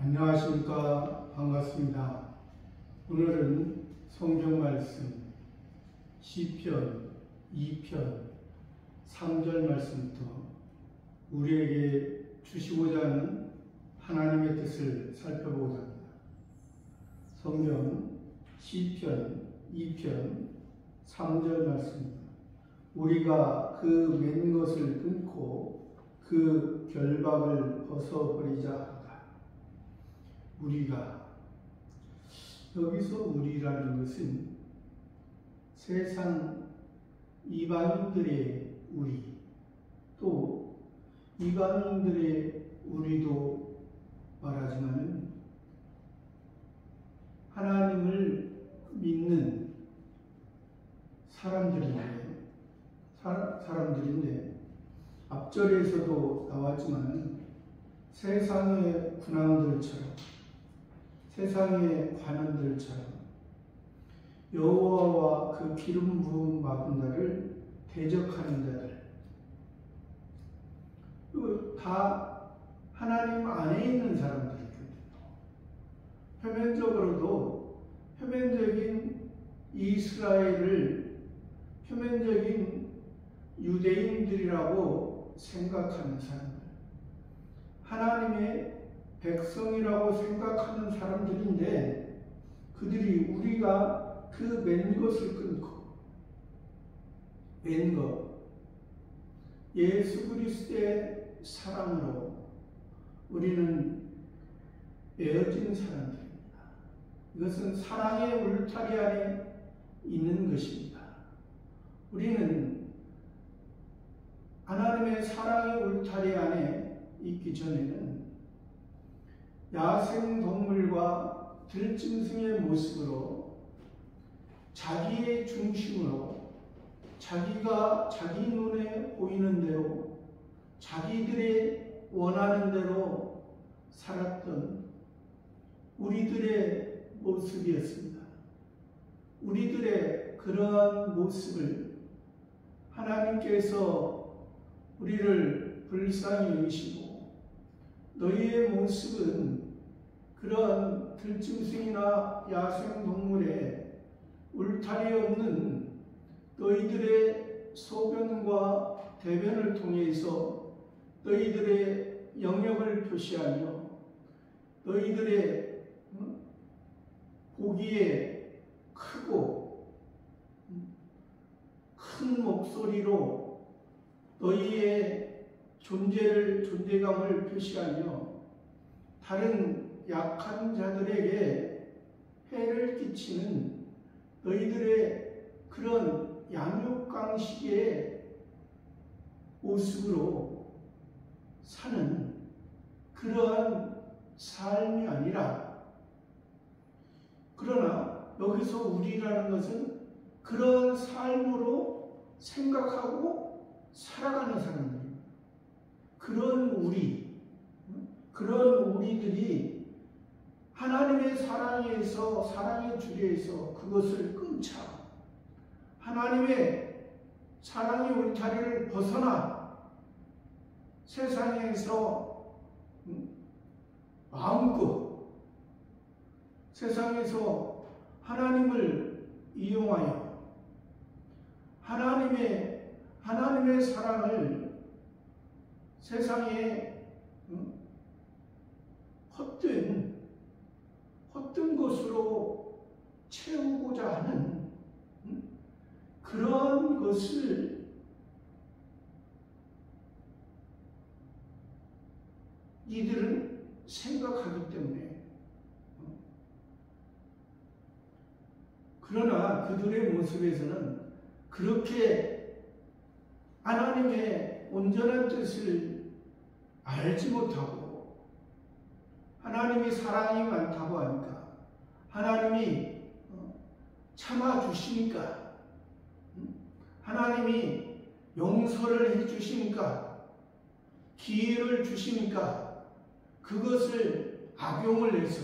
안녕하십니까. 반갑습니다. 오늘은 성경 말씀 시편 2편 3절 말씀부터 우리에게 주시고자 하는 하나님의 뜻을 살펴보고자 합니다. 성경 시편 2편 3절 말씀입니다. 우리가 그 맨 것을 끊고 그 결박을 벗어버리자 하다. 우리가, 여기서 우리라는 것은 세상 이방인들의 우리, 또 이방인들의 우리도 말하지만 하나님을 믿는 사람들인데 앞절에서도 나왔지만 세상의 군왕들처럼, 세상의 관원들처럼 여호와와 그 기름 부음 받은 자를 대적하는 자들, 다 하나님 안에 있는 사람들이거든요. 표면적으로도 표면적인 이스라엘을 표면적인 유대인들이라고 생각하는 사람들, 하나님의 백성이라고 생각하는 사람들인데, 그들이 우리가 그 맨 것을 끊고, 맨 것, 예수 그리스도의 사랑으로 우리는 에어진 사람들입니다. 이것은 사랑의 울타리 안에 있는 것입니다. 우리는 하나님의 사랑의 울타리 안에 있기 전에는 야생동물과 들짐승의 모습으로 자기의 중심으로 자기가 자기 눈에 보이는 대로 자기들의 원하는 대로 살았던 우리들의 모습이었습니다. 우리들의 그러한 모습을 하나님께서 우리를 불쌍히 여기시고, 너희의 모습은 그런 들짐승이나 야생동물의 울타리 없는 너희들의 소변과 대변을 통해서 너희들의 영역을 표시하며 너희들의 보기에 크고 큰 목소리로 너희의 존재감을 표시하며 다른 약한 자들에게 해를 끼치는 너희들의 그런 양육강식의 모습으로 사는 그러한 삶이 아니라, 그러나 여기서 우리라는 것은 그런 삶으로 생각하고 살아가는 사람들입니다. 그런 우리들이 하나님의 사랑에서, 사랑의 줄에서 그것을 끊자, 하나님의 사랑의 울타리를 벗어나 세상에서 마음껏 세상에서 하나님을 이용하여 하나님의 사랑을 세상에 헛된 것으로 채우고자 하는 그런 것을 이들은 생각하기 때문에, 그러나 그들의 모습에서는 그렇게 하나님의 온전한 뜻을 알지 못하고, 하나님이 사랑이 많다고 하니까, 하나님이 참아주시니까, 하나님이 용서를 해주시니까, 기회를 주시니까 그것을 악용을 해서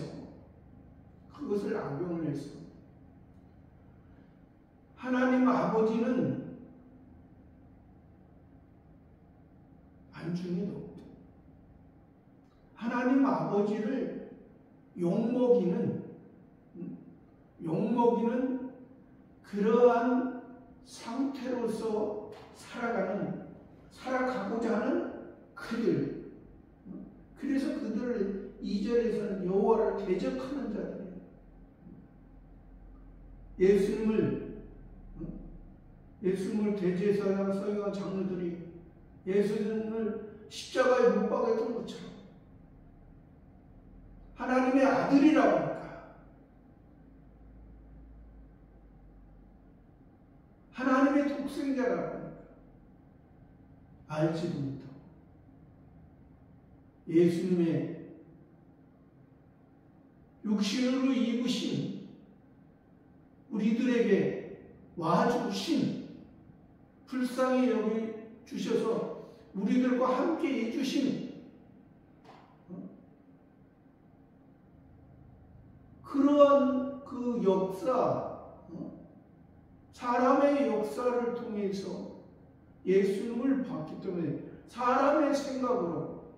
하나님 아버지는 안중에도 하나님 아버지를 욕먹이는 그러한 상태로서 살아가고자 하는 그들. 그래서 그들을 2절에서는 여호와를 대적하는 자들이에요. 예수님을 대제사장 서기관 장로들이 예수님을 십자가에 못 박았던 것처럼 하나님의 아들이라고 하니까, 하나님의 독생자라고 하니까 알지도 못하고 예수님의 육신으로 입으신 우리들에게 와주신, 불쌍히 여겨주셔서 우리들과 함께 해주신 그러한 그 역사, 사람의 역사를 통해서 예수님을 봤기 때문에 사람의 생각으로,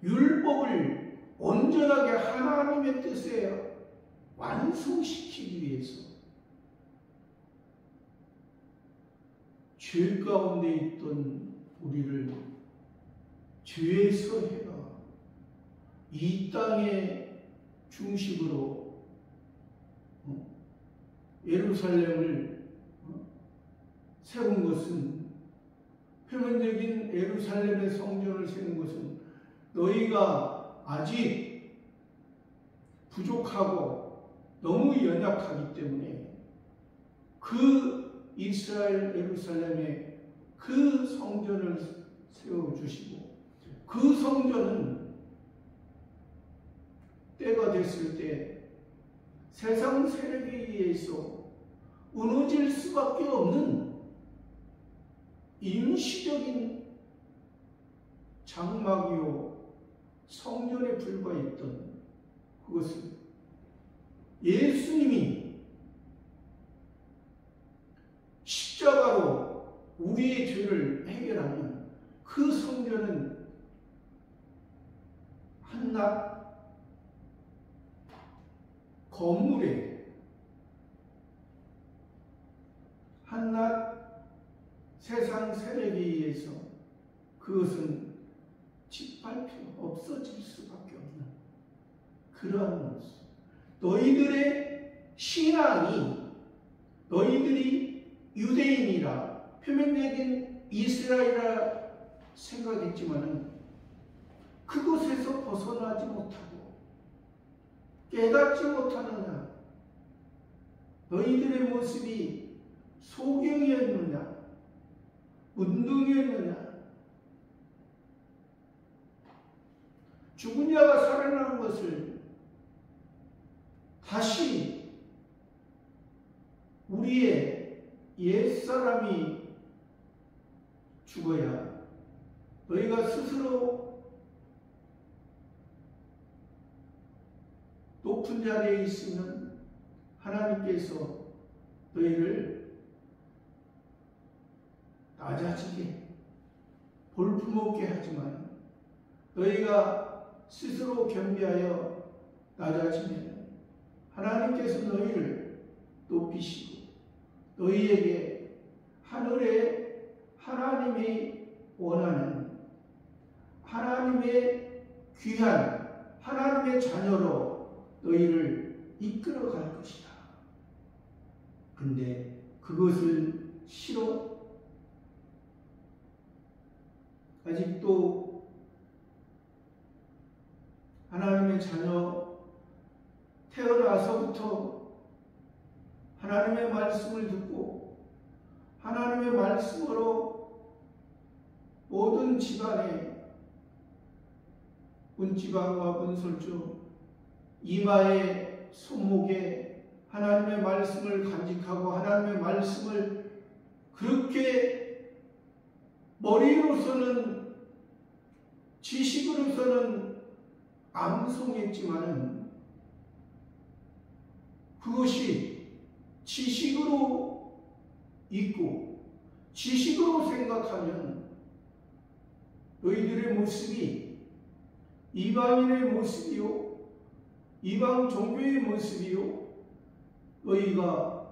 율법을 온전하게 하나님의 뜻에 완성시키기 위해서 죄 가운데 있던 우리를 죄에서 해가 이 땅의 중심으로 예루살렘을 세운 것은, 표면적인 예루살렘의 성전을 세운 것은 너희가 아직 부족하고 너무 연약하기 때문에 그 이스라엘 예루살렘에 그 성전을 세워주시고, 그 성전은 때가 됐을 때 세상 세력에 의해서 무너질 수밖에 없는 임시적인 장막이요 성전에 불과했던 그것은 예수님이 십자가로 우리의 죄를 해결하는 그 성전은 한낱 건물에, 한낱 세상 세력에 의해서 그것은 짓밟혀 없어질 수밖에 없는 그러한 모습. 너희들의 신앙이, 너희들이 유대인이라 표면적인 이스라엘이라 생각했지만은 그곳에서 벗어나지 못하고 깨닫지 못하느냐, 너희들의 모습이 소경이었느냐, 운동이었느냐, 죽은 자가 살아나는 것을 다시 우리의 옛사람이 죽어야 너희가 스스로 높은 자리에 있으면 하나님께서 너희를 낮아지게 볼품없게 하지만 너희가 스스로 겸비하여 낮아지면 하나님께서 너희를 높이시고 너희에게 하늘에 하나님이 원하는 하나님의 귀한 하나님의 자녀로 너희를 이끌어 갈 것이다. 근데 그것을 싫어? 아직도 하나님의 자녀 태어나서부터 하나님의 말씀을 듣고 하나님의 말씀으로 모든 집안에 문지방과 문설주 이마에 손목에 하나님의 말씀을 간직하고 하나님의 말씀을 그렇게 머리로서는 지식으로서는 암송했지만은 그것이 지식으로 있고 지식으로 생각하면 너희들의 모습이 이방인의 모습이요, 이방 종교의 모습이요, 너희가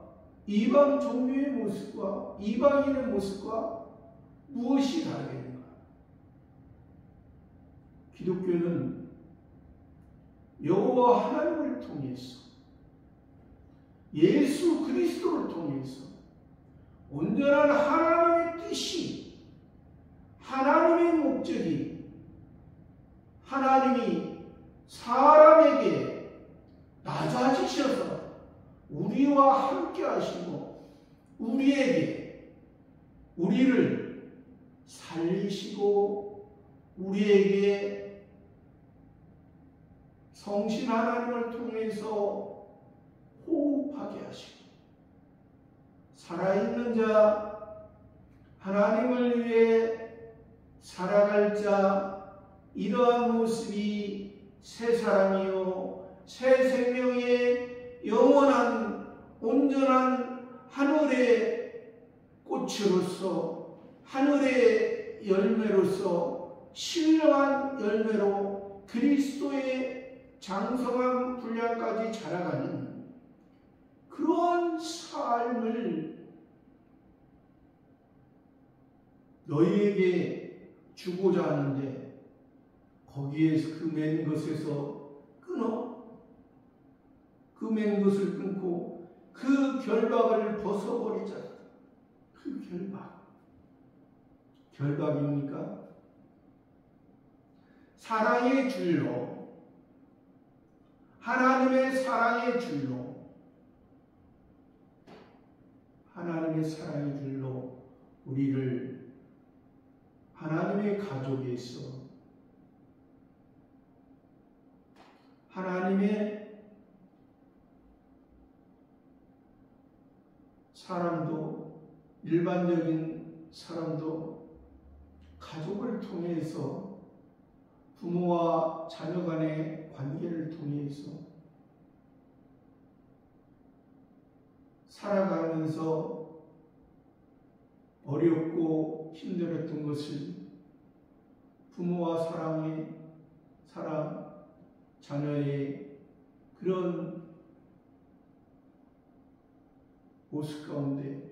이방 종교의 모습과 이방인의 모습과 무엇이 다르겠는가? 기독교는 여호와 하나님을 통해서, 예수 그리스도를 통해서 온전한 하나님의 뜻이, 하나님의 목적이, 하나님이 사람에게 낮아지셔서 우리와 함께 하시고 우리를 살리시고 우리에게 성신 하나님을 통해서 호흡하게 하시고 살아있는 자, 하나님을 위해 살아갈 자, 이러한 모습이 새 사람이요 새 생명의 영원한 온전한 하늘의 꽃으로서, 하늘의 열매로서, 신령한 열매로 그리스도의 장성한 분량까지 자라가는 그런 삶을 너희에게 주고자 하는데, 거기에서 그 맨 것에서 끊어, 그 맨 것을 끊고 그 결박을 벗어버리자. 그 결박입니까? 사랑의 줄로, 하나님의 사랑의 줄로, 하나님의 사랑의 줄로 우리를 하나님의 가족에서, 하나님의 사람도, 일반적인 사람도 가족을 통해서, 부모와 자녀 간의 관계를 통해서 살아가면서 어렵고 힘들었던 것을 부모와 사랑, 자녀의 그런 모습 가운데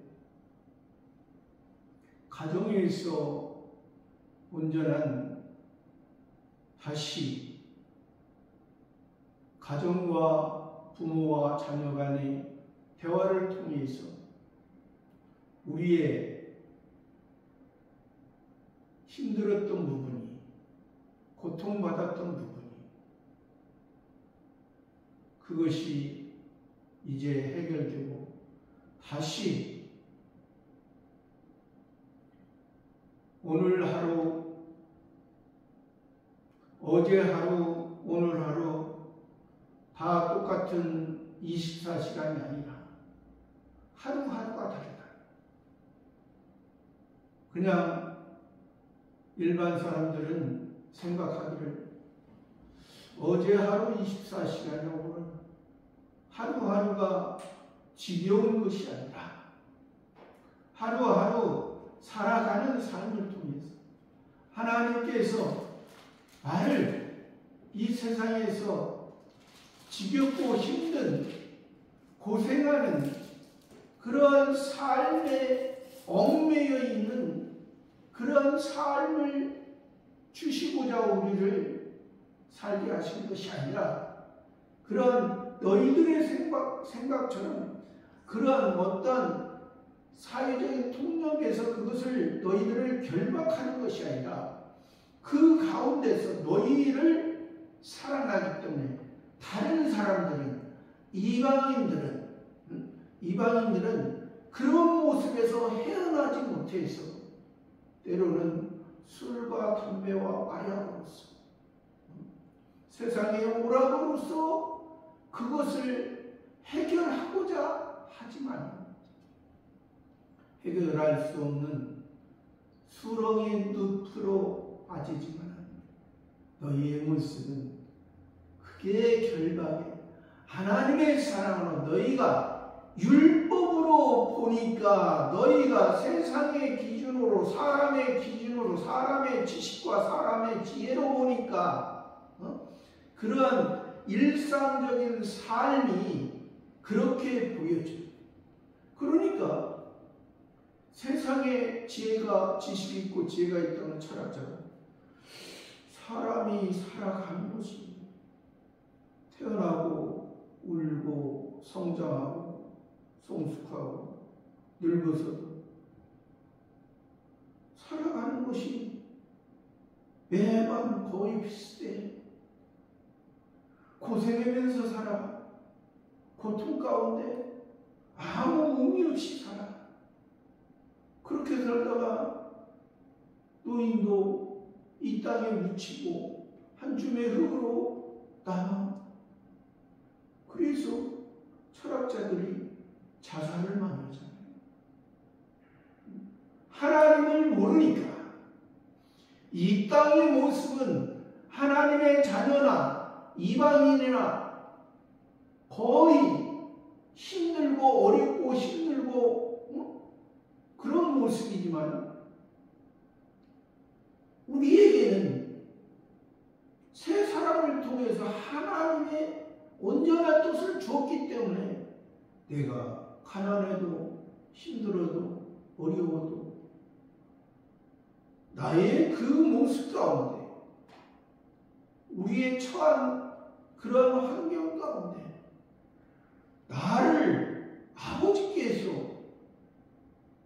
가정에서 온전한 다시 가정과 부모와 자녀 간의 대화를 통해서 우리의 힘들었던 부분이, 고통받았던 부분이, 그것이 이제 해결되고 다시 오늘 하루, 어제 하루, 오늘 하루 다 똑같은 24시간이 아니라 하루하루가 다르다. 그냥 일반 사람들은 생각하기를 어제 하루 24시간이라고는 하루하루가 지겨운 것이 아니라 하루하루 살아가는 삶을 통해서 하나님께서 나를 이 세상에서 지겹고 힘든, 고생하는 그런 삶에 얽매여 있는 그런 삶을 주시고자 우리를 살게 하신 것이 아니라, 그런 너희들의 생각처럼 그런 어떤 사회적인 통념에서 그것을 너희들을 결박하는 것이 아니라 그 가운데서 너희를 사랑하기 때문에 다른 사람들은, 이방인들은 그런 모습에서 헤어나지 못해서 때로는 술과 담배와 마약으로서, 세상의 오락으로서 그것을 해결하고자 하지만 해결할 수 없는 수렁의 늪으로 빠지지만 너희의 모습은 그게 결박에 하나님의 사랑으로, 너희가 율법으로 보니까, 너희가 세상의 기준으로, 사람의 기준으로, 사람의 지식과 사람의 지혜로 보니까 그러한 일상적인 삶이 그렇게 보여져요. 그러니까 세상에 지식이 있고 지혜가 있다는 철학자가 사람이 살아가는 것이 태어나고 울고 성장하고 성숙하고 늙어서도 살아가는 것이 매번 거의 비슷해. 고생하면서 살아. 고통 가운데 아무 의미 없이 살아. 그렇게 살다가 노인도 이 땅에 묻히고 한 줌의 흙으로 남아. 그래서 철학자들이 자살을 많이 하잖아요. 하나님을 모르니까 이 땅의 모습은 하나님의 자녀나 이방인이나 거의 힘들고 어렵고 힘들고 그런 모습이지만 우리에게는 새 사람을 통해서 하나님의 온전한 뜻을 주었기 때문에 내가 가난해도 힘들어도 어려워도 나의 그 모습 가운데 우리의 처한 그런 환경 가운데 나를 아버지께서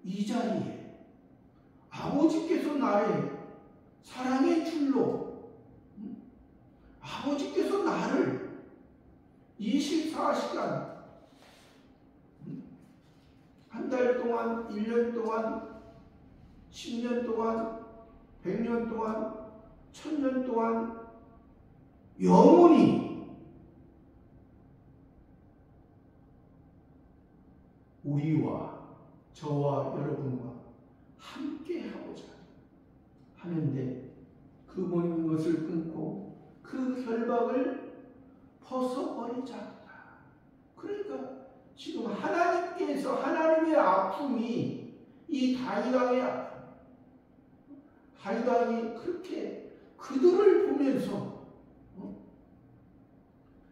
이 자리에 아버지께서 나의 사랑의 줄로 아버지께서 나를 24시간 한 달 동안 1년 동안 10년 동안 100년 동안 1000년 동안 영원히 우리와 저와 여러분과 함께 하고자 하는데 그 모든 것을 끊고 그 결박을 벗어버리자. 그러니까 지금 하나님께서 하나님의 아픔이 이 다윗왕의 아픔, 다윗왕이 그렇게 그들을 보면서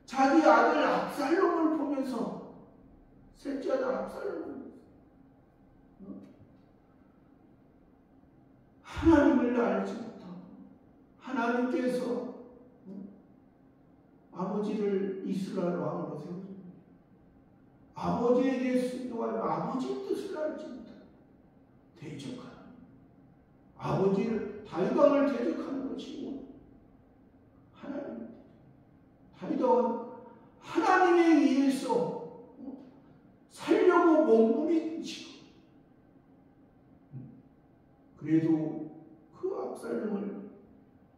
자기 아들 압살롬을 보면서 셋째 아들 압살롬을 보면서 하나님을 알지 못하고 하나님께서 아버지를 이스라엘 왕으로 세우셨습니다. 아버지에게 순종하여 아버지의 뜻을 알지 못하고 대적하는 아버지를 다윗왕을 대적하는 것이고 하나님 다윗왕은 하나님에 의해서 살려고 몸부림치고 그래도 그 압살롬을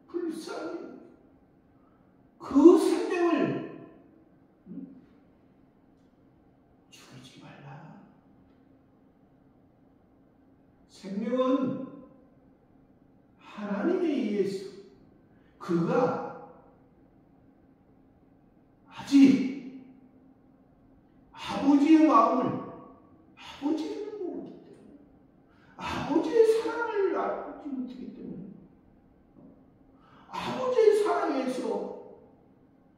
불쌍히 그 생명을 죽이지 말라. 생명은 하나님에 의해서 그가 아직 아버지의 마음을 아버지를 모르기 때문에 아버지의 사랑을 알지 못하기 때문에 아버지의 사랑에서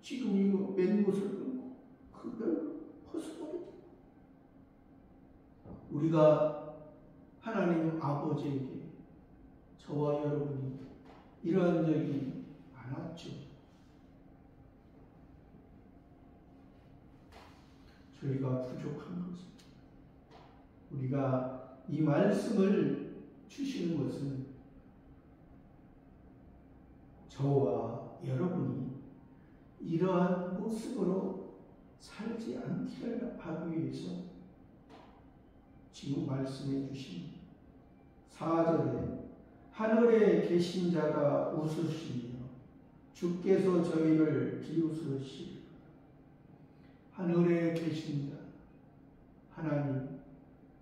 지금 이거 맨 것을 끊고 그걸 벗어버리고 우리가 하나님 아버지에게 저와 여러분이 이러한 적이 많았죠. 저희가 부족한 것은 우리가 이 말씀을 주시는 것은 저와 여러분이 이러한 모습으로 살지 않기를 하기 위해서 지금 말씀해 주신 4절에 하늘에 계신 자가 웃으시며 주께서 저희를 비웃으시리라. 하늘에 계신 자 하나님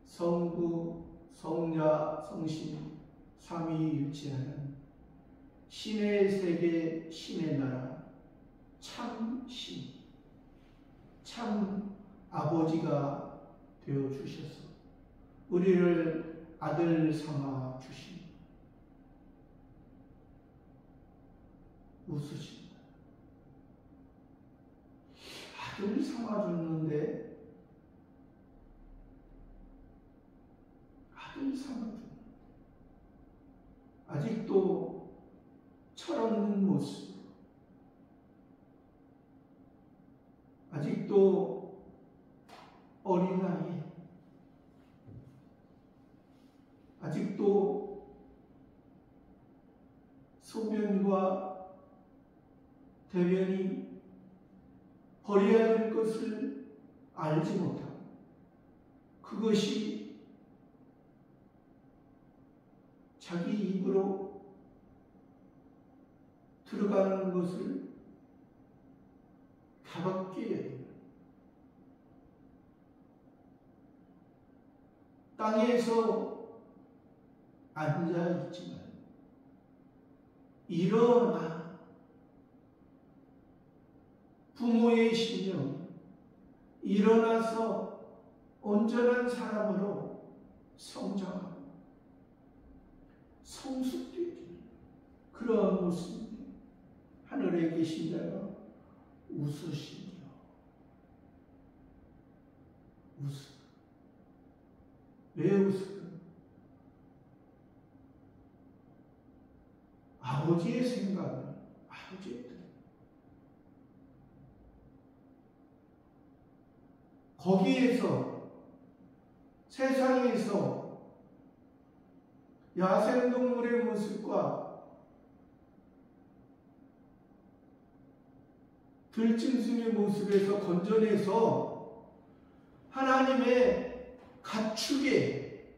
성부 성자 성신 삼위일체하는 신의 세계 신의 나라 참 신, 참 아버지가 되어 주셔서 우리를 아들 삼아 주신 웃으신다. 삼아줬는데 아들 삼아줬는데 아직도 철없는 모습, 아직도 어린아이, 아직도 소변과 대변이 버려야 될 것을 알지 못하고 그것이 자기 입으로 들어가는 것을 가볍게 여깁니다. 땅에서 앉아있지만 일어나 부모의 신령 일어나서 온전한 사람으로 성장하고 성숙되지 그러한 모습이 하늘에 계신 자가 웃으시며 웃으. 왜 웃을까? 아버지의 생각은 아버지의 뜻. 거기에서 세상에서 야생동물의 모습과 들짐승의 모습에서 건져내서 하나님의 가축에,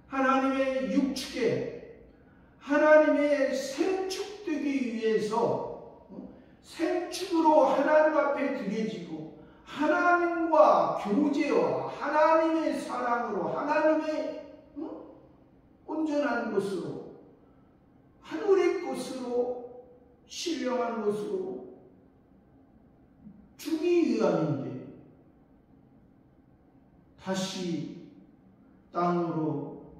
하나님의 육축에, 하나님의 생축되기 위해서 생축으로 하나님 앞에 드려지고 하나님과 교제와 하나님의 사랑으로 하나님의 온전한 것으로 하늘의 것으로 신령한 것으로 주기 위함인데 다시 땅으로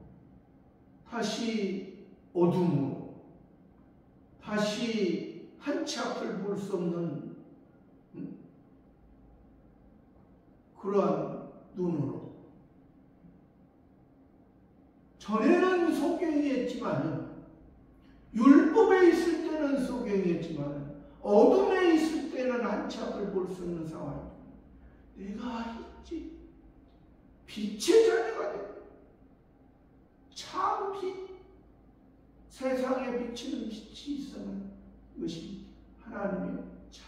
다시 어둠으로 다시 한치 앞을 볼 수 없는 그러한 눈으로 전에는 소경이었지만 율법에 있을 때는 소경이었지만 어둠에 있을 때는 한치 앞을 볼 수 없는 상황. 내가 있지 빛의 자녀가 되고 참 빛, 세상에 비치는 빛이 있으면 이것이 하나님의 참.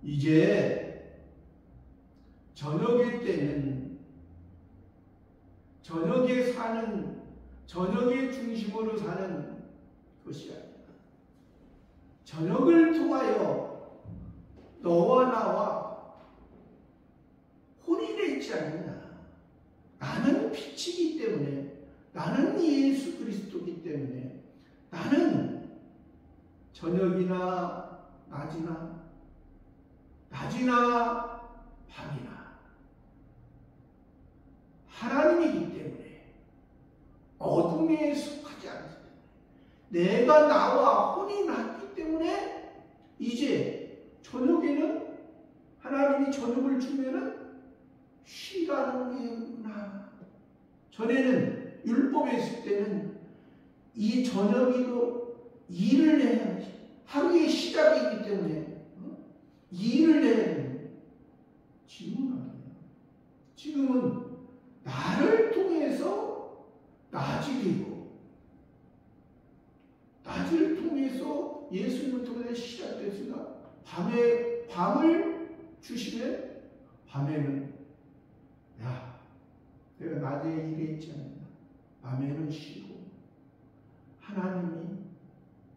이제 저녁의 때는 저녁에 사는, 저녁의 중심으로 사는 것이 아니라 저녁을 통하여 너와 나와 혼인했지 않느냐. 나는 빛이기 때문에, 나는 예수 그리스도이기 때문에 나는 저녁이나 낮이나 밤이나 하나님이기 때문에 어둠에 속하지 않기 때문에 내가 나와 혼인했기 때문에 이제 저녁에는 하나님이 저녁을 주면은 쉬라는 게구나. 전에는 율법에 있을 때는 이 저녁이고 일을 해야지. 하루의 시작이기 때문에 일을 해야 되는. 지금은 아니에요. 지금은 나를 통해서 낮이 되고 낮을 통해서 예수님을 통해서 시작됐으니까 밤을 주시면 밤에는 야 내가 낮에 일했지 않나. 밤에는 쉬고 하나님이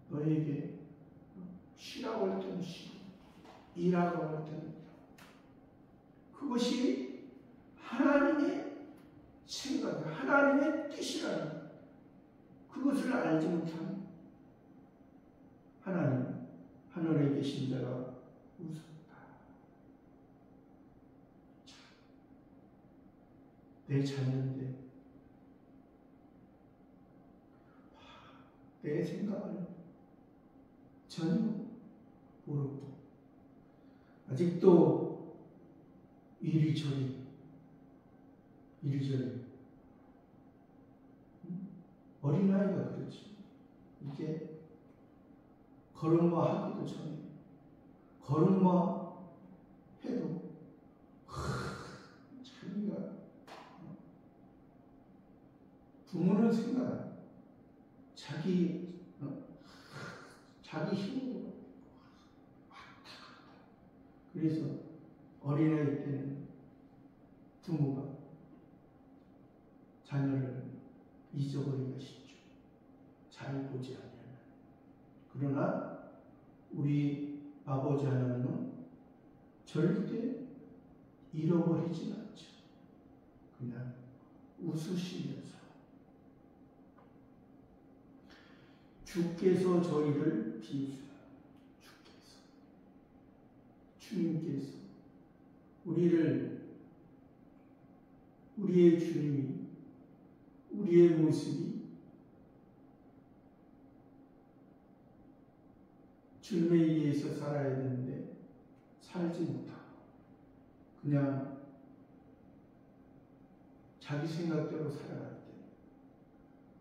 너에게 쉬라고 할 때는 쉬고 일하고 할 때는 그것이 하나님의 생각, 하나님의 뜻이라는 그것을 알지 못한 하나님, 하늘에 계신 자가 웃었다. 내 자녀인데 내 생각을 전혀 모르고 아직도 이리저리 어린아이가 그렇지. 이제 걸음마 하기도 전에 걸음마 해도 자기가 부모는 생각 자기 힘으로 왔다 갔다. 그래서 어린아이 때는 부모가 자녀를 잊어버리기가 쉽죠. 잘 보지 않으면. 그러나 우리 아버지 하나님은 절대 잃어버리진 않죠. 그냥 웃으시면서 주께서 저희를 비우시라. 주님께서 우리의 주님이 우리의 모습이 주님에 의해서 살아야 되는데 살지 못하고 그냥 자기 생각대로 살아갈 때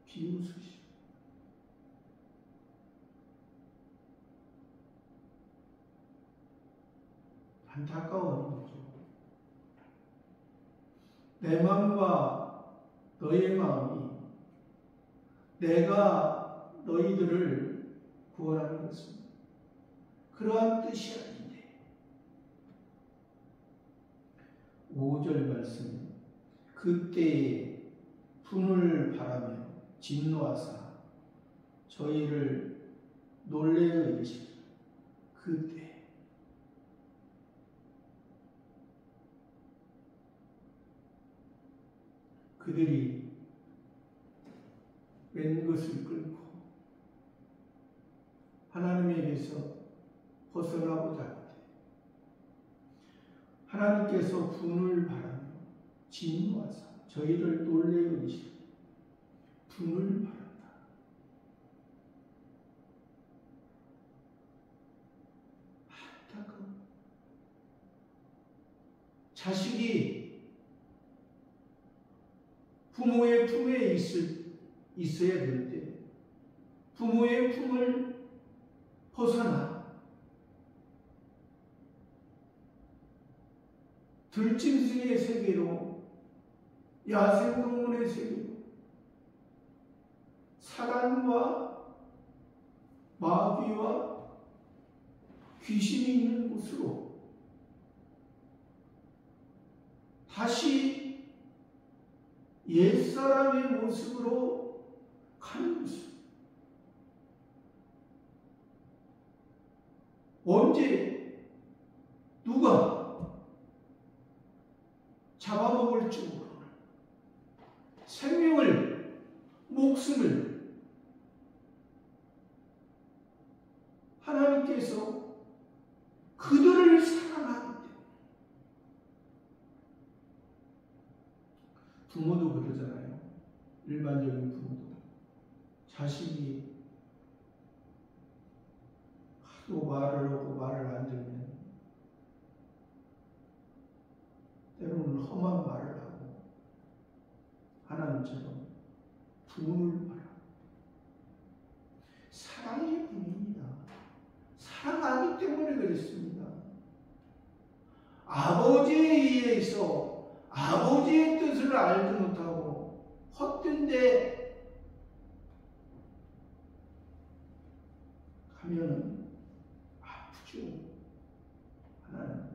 비웃으시고 안타까운 거죠. 내 마음과 너의 마음이 내가 너희들을 구원하는 것은 그러한 뜻이 아닌데 5절 말씀 그때에 분을 바라며 진노하사 저희를 놀래어 이르시라. 그때 그들이 웬 것을 끌고 하나님에게서 벗어나고자 할 때 하나님께서 분을 바라며 진노하사 저희를 놀래어 이르시라. 분을 바란다. 안타까워. 자식이 부모의 품에 있어야 될 때 부모의 품을 벗어나 들짐승의 세계로 야생동물의 세계로 사단과 마귀와 귀신이 있는 곳으로 다시 옛사람의 모습으로 가는 모습. 언제 누가 잡아먹을지 모르는 생명을 목숨을 하나님께서 그들을 사랑하기 때문에 부모도 그러잖아요. 일반적인 부모도 자식이 하도 말을 하고 말을 안 듣는 때로는 험한 말을 하고 하나님처럼 분을 바라 사랑의 분입니다. 사랑하기 때문에 그랬습니다. 아버지에 의해서 아버지의 뜻을 알지 못하고 헛된데 가면 아프죠. 하나님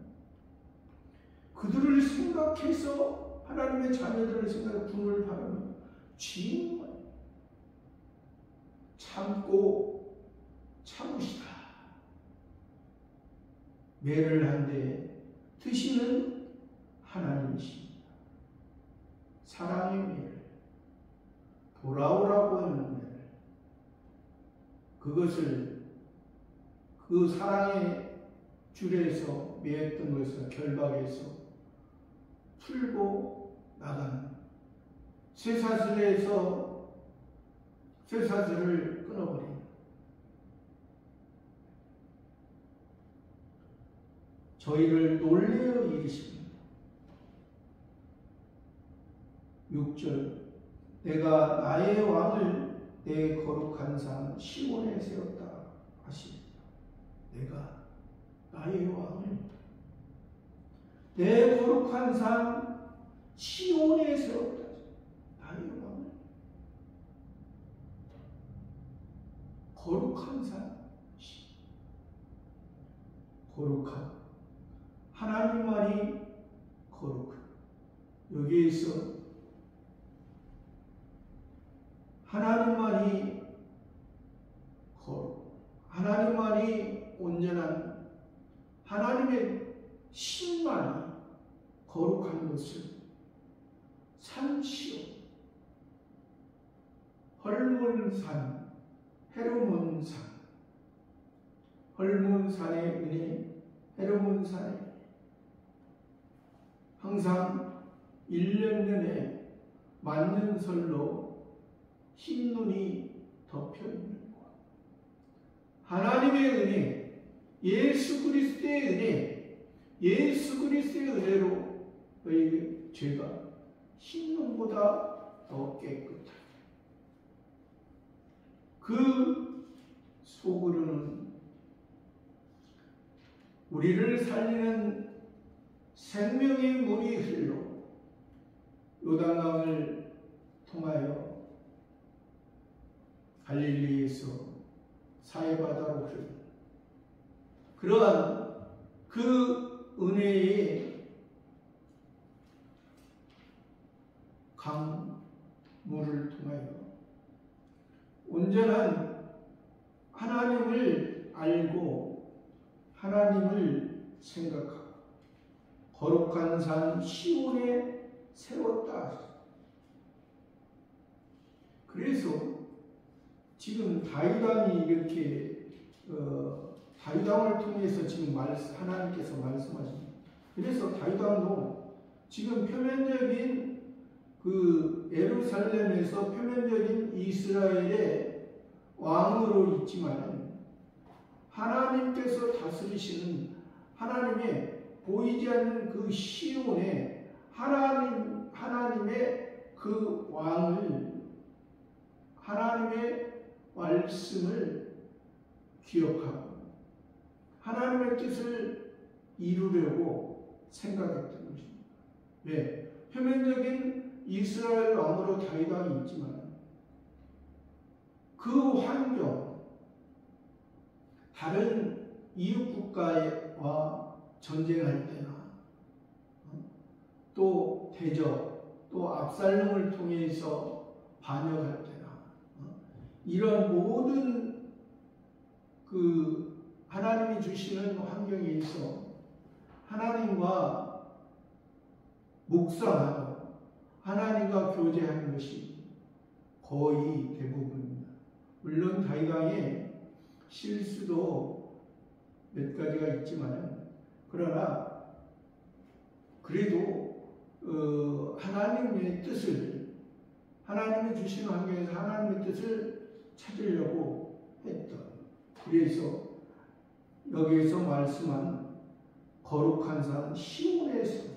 그들을 생각해서 하나님의 자녀들을 생각해 분을 바라며 진노하여 참고 참으시다. 매를 한데 드시는 하나님이십니다. 사랑의 매를 돌아오라고 하는 매를 그것을 그 사랑의 줄에서 매였던 것을 결박해서 풀고 나가는 쇠사슬을 끊어버린 저희를 놀래어 이르십니다. 6절 내가 나의 왕을 내 거룩한 산 시온에 세웠다 하십니다. 내가 나의 왕을 내 거룩한 산 시온에 세웠다. 나의 왕을 거룩한 산, 거룩한 하나님만이 거룩한, 여기에서 하나님만이 거룩, 하나님만이 온전한, 하나님의 신만이 거룩한 것을 산시오, 헐몬산, 헤르몬산, 헐몬산의 은혜, 헤르몬산의 항상 1년 내내 맞는 설로 흰눈이 덮여있는 곳, 하나님의 은혜, 예수 그리스도의 은혜, 예수 그리스도의 은혜로 너희의 죄가 흰눈보다 더 깨끗하다. 그 속으로는 우리를 살리는 생명의 물이 흘러 요단강을 통하여 갈릴리에서 사해바다로 흐르는 그러한 그 은혜의 강물을 통하여 온전한 하나님을 알고 하나님을 생각하고 거룩한 산 시온에 세웠다. 그래서 지금 다윗왕이 이렇게 다윗왕을 통해서 지금 하나님께서 말씀하십니다. 그래서 다윗왕도 지금 표면적인 그 예루살렘에서 표면적인 이스라엘의 왕으로 있지만 하나님께서 다스리시는 하나님의 보이지 않는 그 시온에 하나님의 그 왕을, 하나님의 말씀을 기억하고 하나님의 뜻을 이루려고 생각했던 것입니다. 왜? 표면적인 이스라엘 왕으로 다윗왕이 있지만 그 환경, 다른 이웃 국가와 전쟁할 때나 또 대적, 또 압살롬을 통해서 반역할 때나 이런 모든 그 하나님이 주시는 환경에 있어 하나님과 묵상하고 하나님과 교제하는 것이 거의 대부분입니다. 물론 다윗왕의 실수도 몇 가지가 있지만 그러나 그래도 하나님의 뜻을, 하나님이 주시는 환경에서 하나님의 뜻을 찾으려고 했던, 그래서 여기에서 말씀한 거룩한 산 시온에서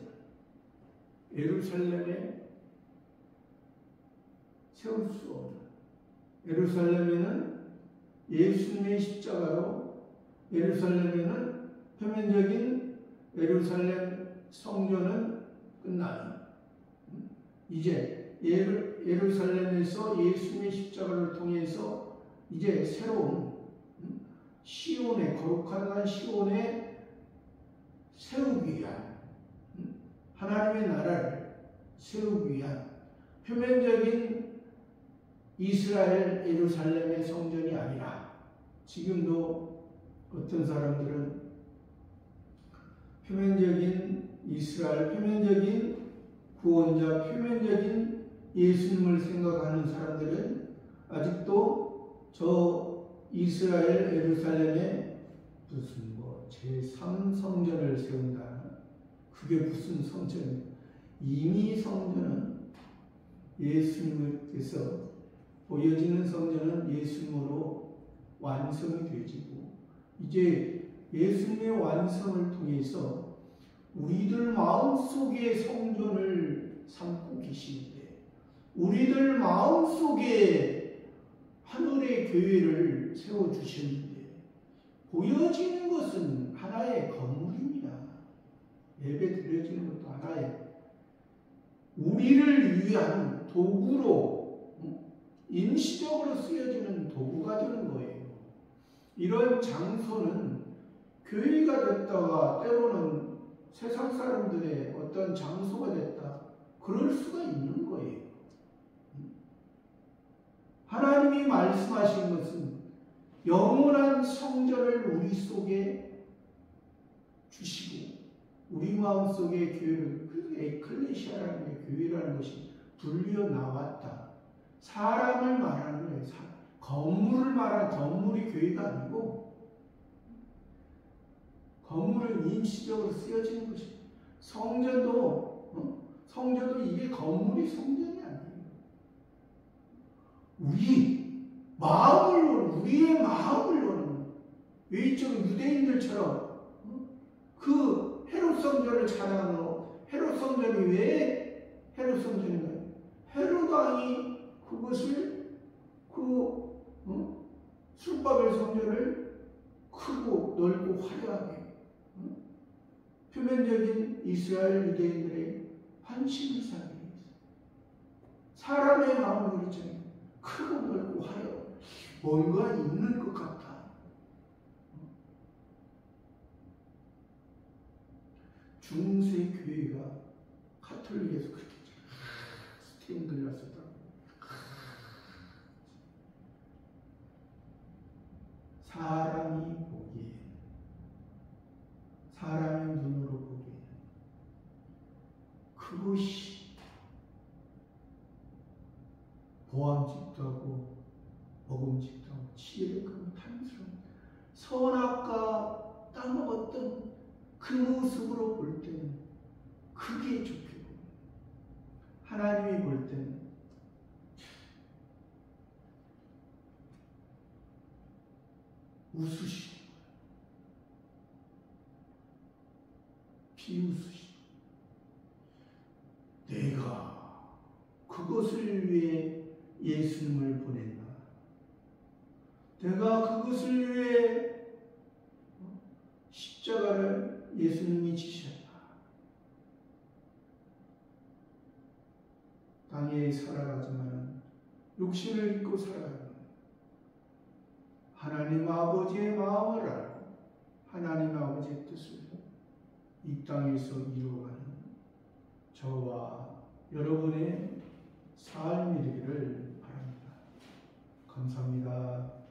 예루살렘에 세울 수 없는, 예루살렘에는 예수님의 십자가로, 예루살렘에는 표면적인 예루살렘 성전은 끝나는, 이제 예루살렘에서 예수님의 십자가를 통해서 이제 새로운 시온에, 거룩한 산 시온에 세우기 위한, 하나님의 나라를 세우기 위한 표면적인 이스라엘 예루살렘의 성전이 아니라 지금도 어떤 사람들은 표면적인 이스라엘, 표면적인 구원자, 표면적인 예수님을 생각하는 사람들은 아직도 저 이스라엘 예루살렘에 무슨 제3성전을 세운다. 그게 무슨 성전이에요? 이미 성전은 예수님께서 보여지는 성전은 예수님으로 완성이 되지고 이제 예수님의 완성을 통해서 우리들 마음속에 성전을 삼고 계시는데, 우리들 마음속에 하늘의 교회를 세워주시는데, 보여지는 것은 하나의 건물입니다. 예배 드려지는 것도 하나의 우리를 위한 도구로, 임시적으로 쓰여지는 도구가 되는 거예요. 이런 장소는 교회가 됐다가 때로는 세상 사람들의 어떤 장소가 됐다, 그럴 수가 있는 거예요. 하나님이 말씀하신 것은 영원한 성전을 우리 속에 주시고, 우리 마음속에 교회를, 그 에클레시아라는 게 교회라는 것이 불려 나왔다. 사람을 말하는 거예요. 건물을 말하는, 건물이 교회가 아니고 건물은 임시적으로 쓰여지는 것입니다. 성전도 이게 건물이 성전이 아니에요. 우리의 마음을 노는, 외적인 유대인들처럼 그 헤롯 성전을 찬양하는, 헤롯 성전이 왜 헤롯 성전인가요? 헤롯 왕이 그것을, 술바벨 성전을 크고 넓고 화려하게, 표면적인 이스라엘 유대인들의 환심을 사기 위해서. 사람의 마음은 그렇잖아요. 크고 넓고 화려하고 뭔가 있는 것 같아. 중세 교회가 카톨릭에서 그렇게 스테인글라스 쓰더라고요. 사람이 보기에, 사람의 눈으로 보기에 그것이 보암직도 하고 먹음직도 하고 지혜롭고 탐스러운 선악과 따먹었던 그 모습으로 볼 때는 그게 좋게 보여요. 하나님이 볼 때는 웃으시는 거예요. 비웃으시는 거예요. 내가 그것을 위해 예수님을 보냈나? 내가 그것을 위해 십자가를 예수님이 지셨나? 땅에 살아가지만 육신을 입고 살아가는 하나님 아버지의 마음을 알고 하나님 아버지의 뜻을 이 땅에서 이루어가는 저와 여러분의 삶이 되기를 바랍니다. 감사합니다.